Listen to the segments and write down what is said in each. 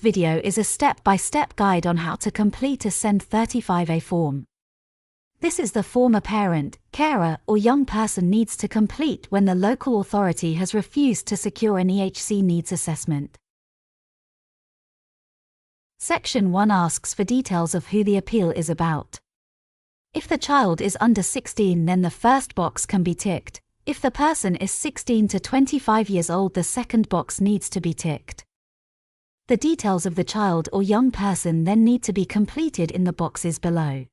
video is a step-by-step guide on how to complete a SEND35a form. This is the form a parent, carer, or young person needs to complete when the local authority has refused to secure an EHC needs assessment. Section 1 asks for details of who the appeal is about. If the child is under 16, then the first box can be ticked. If the person is 16 to 25 years old, the second box needs to be ticked. The details of the child or young person then need to be completed in the boxes below.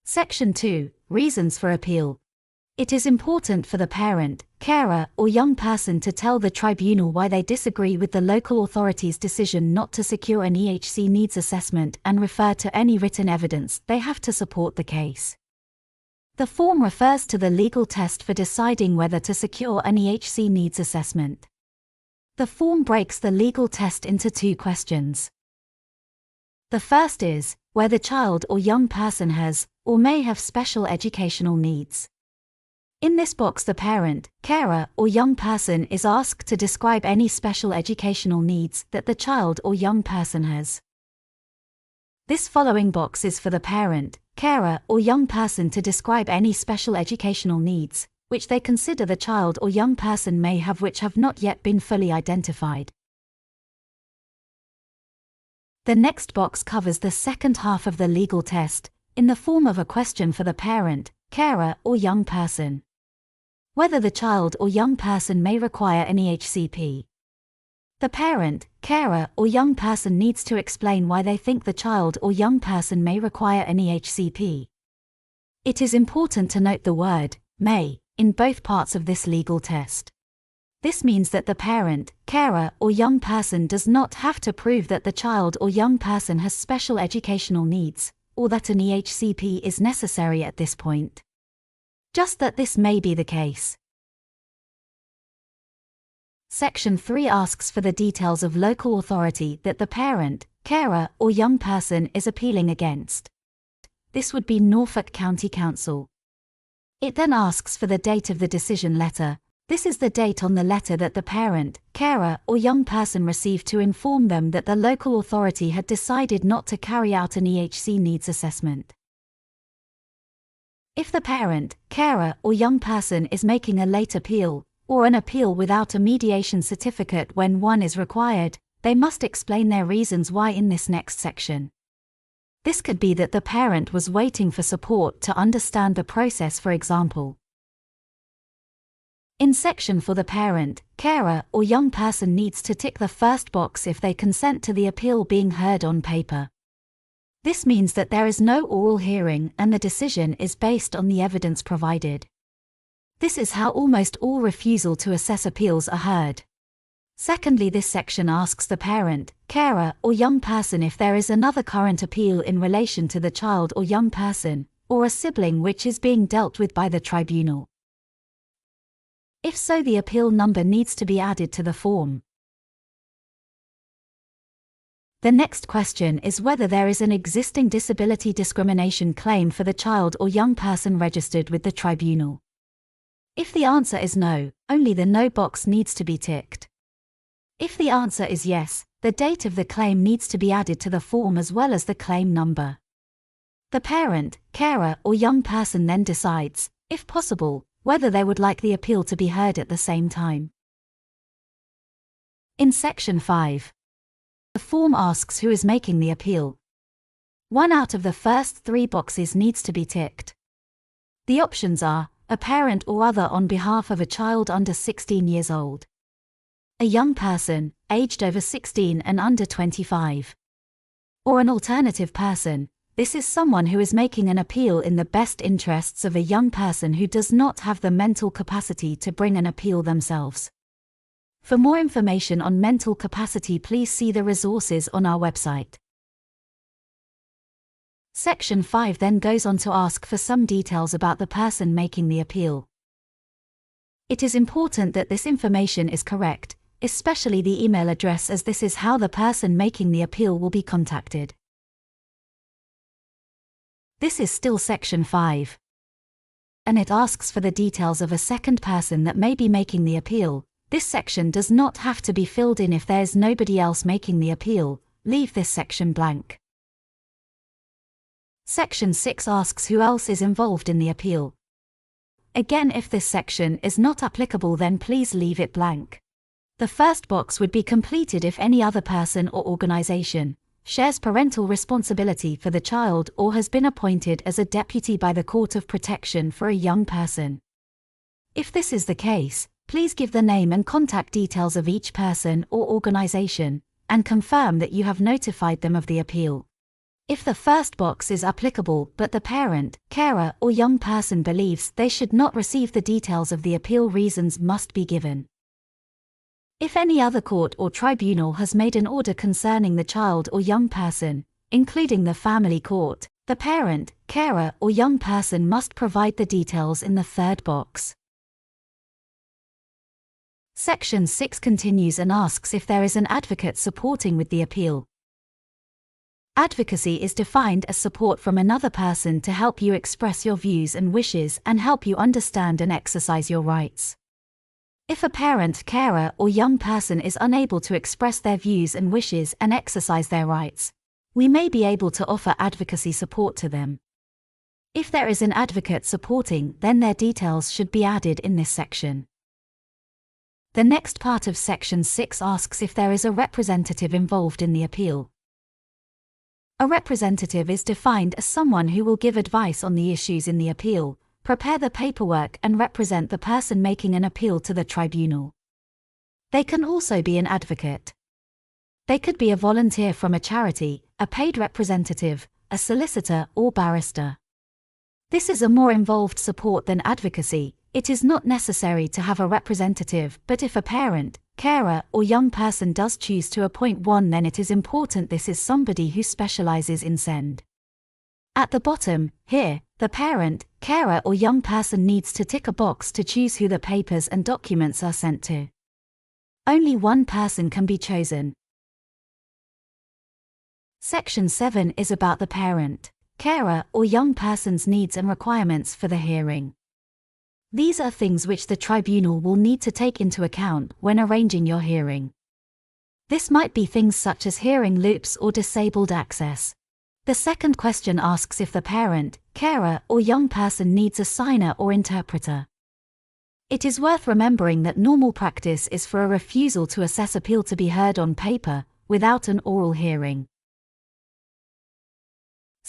Section 2. Reasons for appeal. It is important for the parent, carer, or young person to tell the tribunal why they disagree with the local authority's decision not to secure an EHC needs assessment and refer to any written evidence they have to support the case. The form refers to the legal test for deciding whether to secure an EHC needs assessment. The form breaks the legal test into two questions. The first is, where the child or young person has, or may have special educational needs. In this box, the parent, carer, or young person is asked to describe any special educational needs that the child or young person has. This following box is for the parent, carer, or young person to describe any special educational needs which they consider the child or young person may have which have not yet been fully identified. The next box covers the second half of the legal test, in the form of a question for the parent, carer, or young person. Whether the child or young person may require an EHCP. The parent, carer, or young person needs to explain why they think the child or young person may require an EHCP. It is important to note the word may in both parts of this legal test. This means that the parent, carer, or young person does not have to prove that the child or young person has special educational needs, or that an EHCP is necessary at this point. Just that this may be the case. Section 3 asks for the details of local authority that the parent, carer, or young person is appealing against. This would be Norfolk County Council. It then asks for the date of the decision letter. This is the date on the letter that the parent, carer, or young person received to inform them that the local authority had decided not to carry out an EHC needs assessment. If the parent, carer, or young person is making a late appeal, or an appeal without a mediation certificate when one is required, they must explain their reasons why in this next section. This could be that the parent was waiting for support to understand the process, for example. In section 4, the parent, carer, or young person needs to tick the first box if they consent to the appeal being heard on paper. This means that there is no oral hearing and the decision is based on the evidence provided. This is how almost all refusal to assess appeals are heard. Secondly, this section asks the parent, carer, or young person if there is another current appeal in relation to the child or young person, or a sibling which is being dealt with by the tribunal. If so, the appeal number needs to be added to the form. The next question is whether there is an existing disability discrimination claim for the child or young person registered with the tribunal. If the answer is no, only the no box needs to be ticked. If the answer is yes, the date of the claim needs to be added to the form as well as the claim number. The parent, carer, or young person then decides, if possible, whether they would like the appeal to be heard at the same time. In section 5, the form asks who is making the appeal. One out of the first three boxes needs to be ticked. The options are a parent or other on behalf of a child under 16 years old. A young person, aged over 16 and under 25. Or an alternative person. This is someone who is making an appeal in the best interests of a young person who does not have the mental capacity to bring an appeal themselves. For more information on mental capacity, please see the resources on our website. Section 5 then goes on to ask for some details about the person making the appeal. It is important that this information is correct, especially the email address, as this is how the person making the appeal will be contacted. This is still section 5. And it asks for the details of a second person that may be making the appeal. This section does not have to be filled in if there is nobody else making the appeal. Leave this section blank. Section 6 asks who else is involved in the appeal. Again, if this section is not applicable, then please leave it blank. The first box would be completed if any other person or organization shares parental responsibility for the child or has been appointed as a deputy by the Court of Protection for a young person. If this is the case, please give the name and contact details of each person or organization, and confirm that you have notified them of the appeal. If the first box is applicable but the parent, carer, or young person believes they should not receive the details of the appeal, reasons must be given. If any other court or tribunal has made an order concerning the child or young person, including the family court, the parent, carer, or young person must provide the details in the third box. Section 6 continues and asks if there is an advocate supporting with the appeal. Advocacy is defined as support from another person to help you express your views and wishes and help you understand and exercise your rights. If a parent, carer, or young person is unable to express their views and wishes and exercise their rights, we may be able to offer advocacy support to them. If there is an advocate supporting, then their details should be added in this section. The next part of Section 6 asks if there is a representative involved in the appeal. A representative is defined as someone who will give advice on the issues in the appeal, prepare the paperwork, and represent the person making an appeal to the tribunal. They can also be an advocate. They could be a volunteer from a charity, a paid representative, a solicitor, or barrister. This is a more involved support than advocacy. It is not necessary to have a representative, but if a parent, carer, or young person does choose to appoint one, then it is important this is somebody who specializes in SEND. At the bottom, here, the parent, carer, or young person needs to tick a box to choose who the papers and documents are sent to. Only one person can be chosen. Section 7 is about the parent, carer, or young person's needs and requirements for the hearing. These are things which the tribunal will need to take into account when arranging your hearing. This might be things such as hearing loops or disabled access. The second question asks if the parent, carer, or young person needs a signer or interpreter. It is worth remembering that normal practice is for a refusal to assess appeal to be heard on paper, without an oral hearing.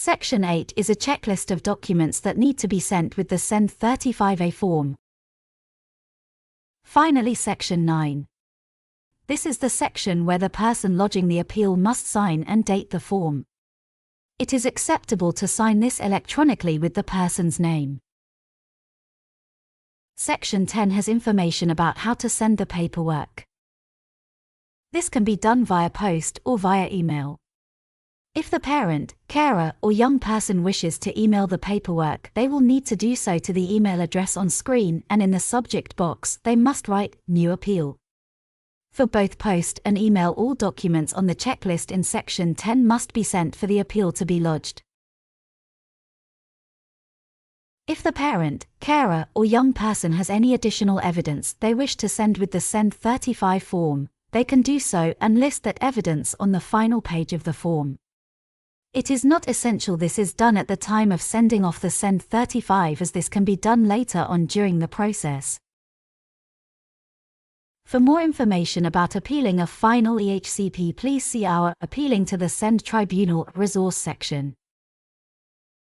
Section 8 is a checklist of documents that need to be sent with the SEND35a form. Finally, Section 9. This is the section where the person lodging the appeal must sign and date the form. It is acceptable to sign this electronically with the person's name. Section 10 has information about how to send the paperwork. This can be done via post or via email. If the parent, carer, or young person wishes to email the paperwork, they will need to do so to the email address on screen, and in the subject box, they must write "New Appeal." For both post and email, all documents on the checklist in Section 10 must be sent for the appeal to be lodged. If the parent, carer, or young person has any additional evidence they wish to send with the SEND35 form, they can do so and list that evidence on the final page of the form. It is not essential this is done at the time of sending off the SEND35, as this can be done later on during the process. For more information about appealing a final EHCP, please see our Appealing to the SEND Tribunal resource section.